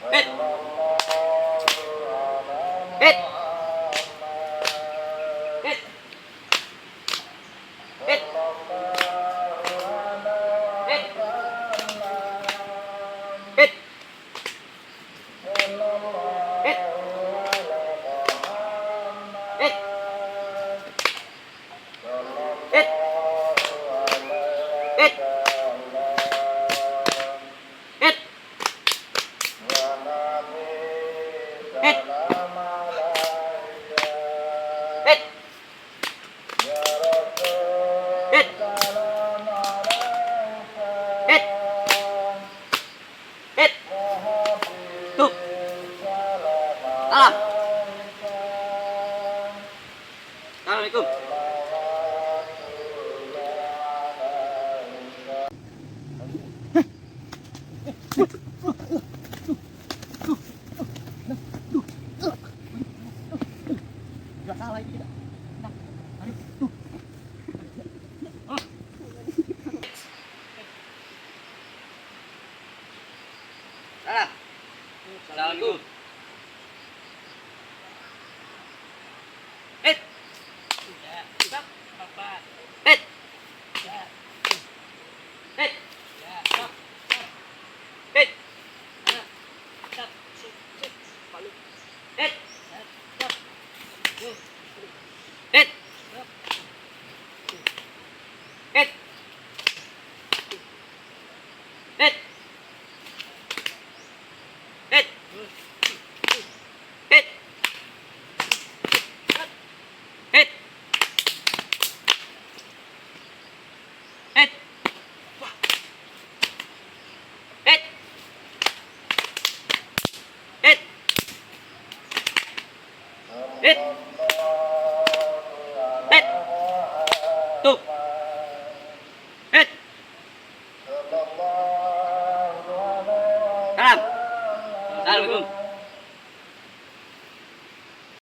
Hit. Hit. Hit. Hit. Hit. Hit. Hit. Hit. Hit. Hit. Hit. Hit. Hit. Hit. Hit. Hit. Tuh. Salam. Assalamualaikum. Nggak salah ini. Salam. Assalamualaikum. Hit. Ya, Bapak. Hit. Ya, Hit. ya, Hit. ya. Stop. Sit. Balik. Hit. Stop. Yo. Hit. Stop. Hit. Hit. Hit. Hit. Hit. Hit. Hit. Hit. Hit. Hit. Tuh. Hit. Salam. Assalamualaikum.